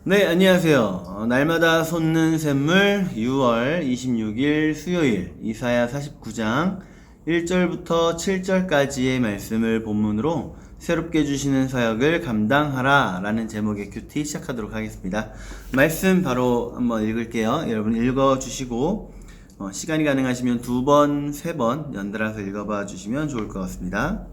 네, 안녕하세요. 날마다 솟는 샘물 6월 26일 수요일 이사야 49장 1절부터 7절까지의 말씀을 본문으로 새롭게 주시는 사역을 감당하라 라는 제목의 큐티 시작하도록 하겠습니다. 말씀 바로 한번 읽을게요. 여러분 읽어주시고 시간이 가능하시면 2번, 3번 연달아서 읽어봐 주시면 좋을 것 같습니다.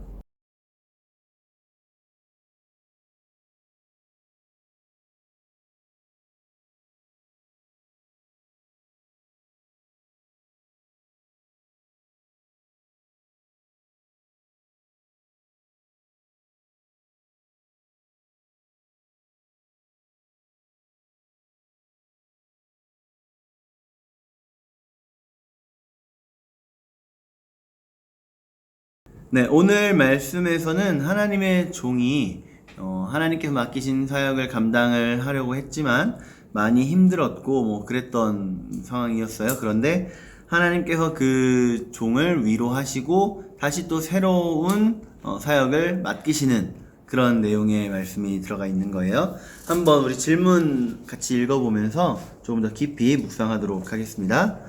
네, 오늘 말씀에서는 하나님의 종이 하나님께서 맡기신 사역을 감당을 하려고 했지만 많이 힘들었고 그랬던 상황이었어요. 그런데 하나님께서 그 종을 위로하시고 다시 또 새로운 사역을 맡기시는 그런 내용의 말씀이 들어가 있는 거예요. 한번 우리 질문 같이 읽어보면서 조금 더 깊이 묵상하도록 하겠습니다.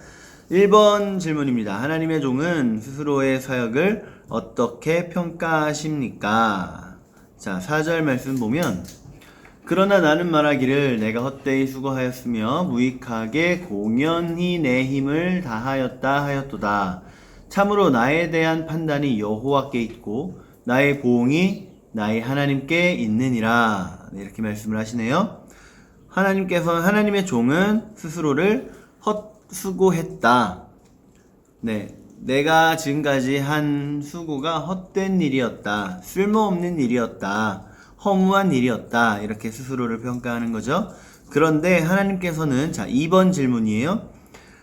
1번 질문입니다. 하나님의 종은 스스로의 사역을 어떻게 평가하십니까? 자, 4절 말씀 보면 그러나 나는 말하기를 내가 헛되이 수고하였으며 무익하게 공연히 내 힘을 다하였다 하였도다. 참으로 나에 대한 판단이 여호와께 있고 나의 보응이 나의 하나님께 있느니라. 네, 이렇게 말씀을 하시네요. 하나님의 종은 스스로를 헛수고했다. 네, 내가 지금까지 한 수고가 헛된 일이었다. 쓸모없는 일이었다. 허무한 일이었다. 이렇게 스스로를 평가하는 거죠. 그런데 하나님께서는, 자, 2번 질문이에요.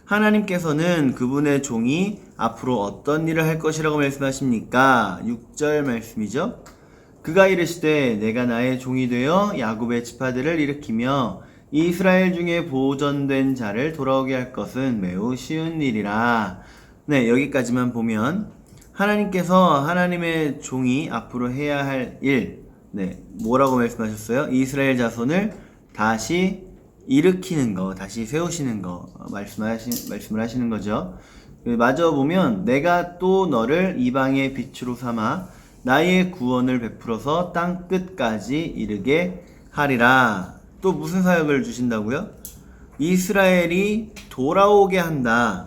하나님께서는 그분의 종이 앞으로 어떤 일을 할 것이라고 말씀하십니까? 6절 말씀이죠. 그가 이르시되 내가 나의 종이 되어 야곱의 지파들을 일으키며 이스라엘 중에 보존된 자를 돌아오게 할 것은 매우 쉬운 일이라. 네, 여기까지만 보면 하나님께서 하나님의 종이 앞으로 해야 할 일, 네, 뭐라고 말씀하셨어요? 이스라엘 자손을 다시 일으키는 거, 다시 세우시는 거 말씀을 하시는 거죠. 마저 보면 내가 또 너를 이방의 빛으로 삼아 나의 구원을 베풀어서 땅 끝까지 이르게 하리라. 또 무슨 사역을 주신다고요? 이스라엘이 돌아오게 한다.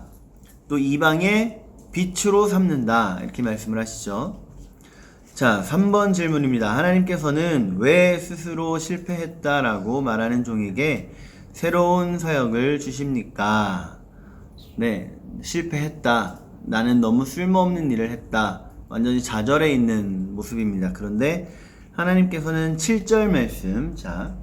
또 이방의 빛으로 삼는다. 이렇게 말씀을 하시죠. 자, 3번 질문입니다. 하나님께서는 왜 스스로 실패했다라고 말하는 종에게 새로운 사역을 주십니까? 네, 실패했다. 나는 너무 쓸모없는 일을 했다. 완전히 좌절해 있는 모습입니다. 그런데 하나님께서는 7절 말씀, 자,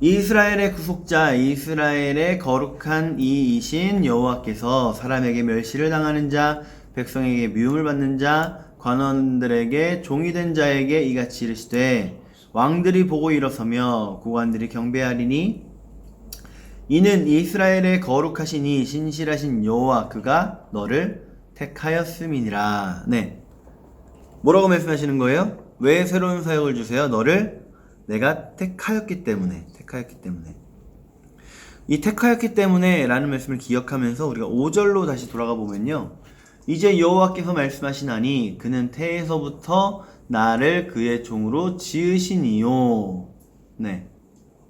이스라엘의 구속자, 이스라엘의 거룩한 이이신 여호와께서 사람에게 멸시를 당하는 자, 백성에게 미움을 받는 자, 관원들에게 종이 된 자에게 이같이 이르시되 왕들이 보고 일어서며 고관들이 경배하리니 이는 이스라엘의 거룩하시니 신실하신 여호와 그가 너를 택하였음이니라. 네, 뭐라고 말씀하시는 거예요? 왜 새로운 사역을 주세요? 너를 내가 택하였기 때문에. 이 택하였기 때문에 라는 말씀을 기억하면서 우리가 5절로 다시 돌아가 보면요, 이제 여호와께서 말씀하시나니 그는 태에서부터 나를 그의 종으로 지으시니요. 네,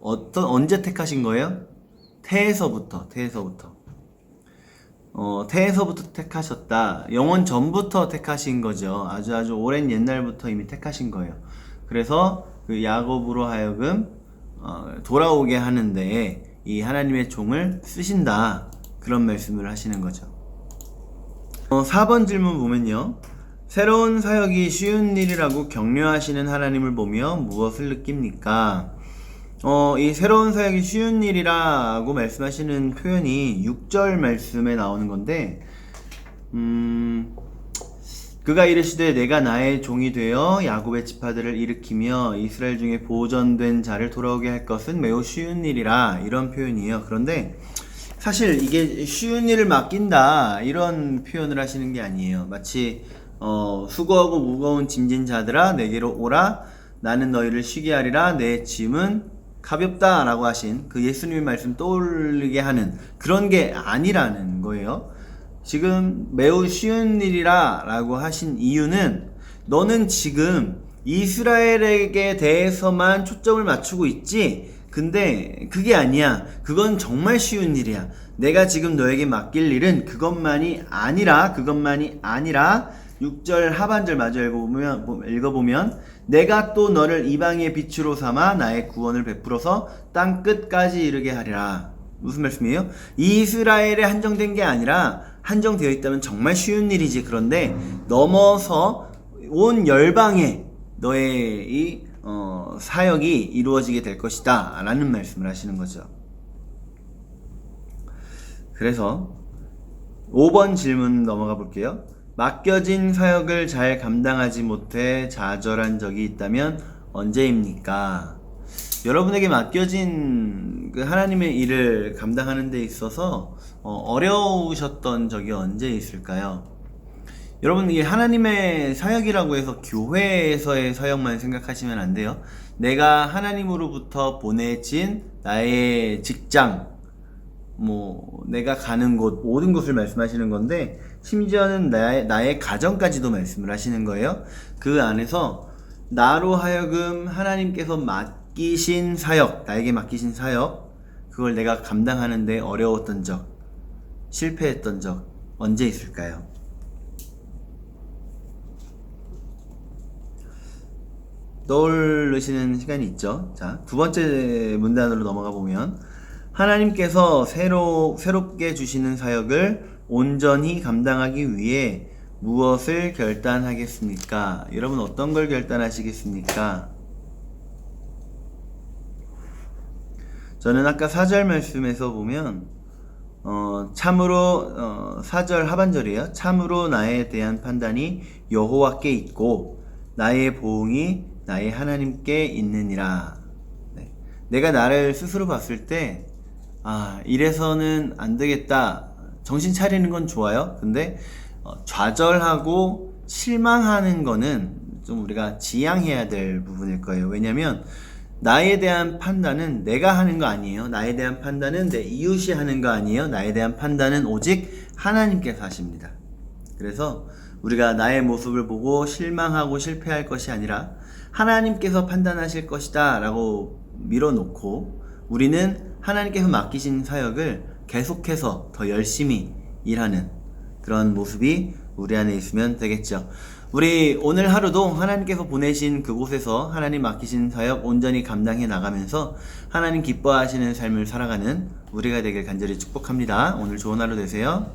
언제 택하신 거예요? 태에서부터 택하셨다. 영원 전부터 택하신 거죠. 아주 오랜 옛날부터 이미 택하신 거예요. 그래서 그 야곱으로 하여금 돌아오게 하는데 이 하나님의 종을 쓰신다. 그런 말씀을 하시는 거죠. 4번 질문 보면요, 새로운 사역이 쉬운 일이라고 격려하시는 하나님을 보며 무엇을 느낍니까? 이 새로운 사역이 쉬운 일이라고 말씀하시는 표현이 6절 말씀에 나오는 건데, 그가 이르시되 내가 나의 종이 되어 야곱의 지파들을 일으키며 이스라엘 중에 보존된 자를 돌아오게 할 것은 매우 쉬운 일이라, 이런 표현이에요. 그런데 사실 이게 쉬운 일을 맡긴다 이런 표현을 하시는 게 아니에요. 마치 수고하고 무거운 짐진 자들아 내게로 오라, 나는 너희를 쉬게 하리라, 내 짐은 가볍다라고 하신 그 예수님의 말씀 떠올리게 하는 그런 게 아니라는 거예요. 지금 매우 쉬운 일이라 라고 하신 이유는 너는 지금 이스라엘에게 대해서만 초점을 맞추고 있지? 근데 그게 아니야. 그건 정말 쉬운 일이야. 내가 지금 너에게 맡길 일은 그것만이 아니라 6절 하반절 마저 읽어보면 내가 또 너를 이방의 빛으로 삼아 나의 구원을 베풀어서 땅 끝까지 이르게 하리라. 무슨 말씀이에요? 이스라엘에 한정된 게 아니라 한정되어 있다면 정말 쉬운 일이지. 그런데 넘어서 온 열방에 너의 이 사역이 이루어지게 될 것이다 라는 말씀을 하시는 거죠. 그래서 5번 질문 넘어가 볼게요. 맡겨진 사역을 잘 감당하지 못해 좌절한 적이 있다면 언제입니까? 여러분에게 맡겨진 그 하나님의 일을 감당하는 데 있어서 어려우셨던 적이 언제 있을까요? 여러분, 이 하나님의 사역이라고 해서 교회에서의 사역만 생각하시면 안 돼요. 내가 하나님으로부터 보내진 나의 직장, 내가 가는 곳, 모든 것을 말씀하시는 건데, 심지어는 나의 가정까지도 말씀을 하시는 거예요. 그 안에서 나로 하여금 하나님께서 맡기신 사역, 나에게 맡기신 사역, 그걸 내가 감당하는데 어려웠던 적, 실패했던 적 언제 있을까요? 떠올리시는 시간이 있죠. 자, 두 번째 문단으로 넘어가 보면 하나님께서 새롭게 주시는 사역을 온전히 감당하기 위해 무엇을 결단하겠습니까? 여러분 어떤 걸 결단하시겠습니까? 저는 아까 4절 말씀에서 보면 참으로 4절 하반절이에요. 참으로 나에 대한 판단이 여호와께 있고 나의 보응이 나의 하나님께 있느니라. 네. 내가 나를 스스로 봤을 때 이래서는 안 되겠다. 정신 차리는 건 좋아요. 근데 좌절하고 실망하는 거는 좀 우리가 지양해야 될 부분일 거예요. 왜냐면 나에 대한 판단은 내가 하는 거 아니에요. 나에 대한 판단은 내 이웃이 하는 거 아니에요. 나에 대한 판단은 오직 하나님께서 하십니다. 그래서 우리가 나의 모습을 보고 실망하고 실패할 것이 아니라 하나님께서 판단하실 것이다 라고 밀어놓고 우리는 하나님께서 맡기신 사역을 계속해서 더 열심히 일하는 그런 모습이 우리 안에 있으면 되겠죠. 우리 오늘 하루도 하나님께서 보내신 그곳에서 하나님 맡기신 사역 온전히 감당해 나가면서 하나님 기뻐하시는 삶을 살아가는 우리가 되길 간절히 축복합니다. 오늘 좋은 하루 되세요.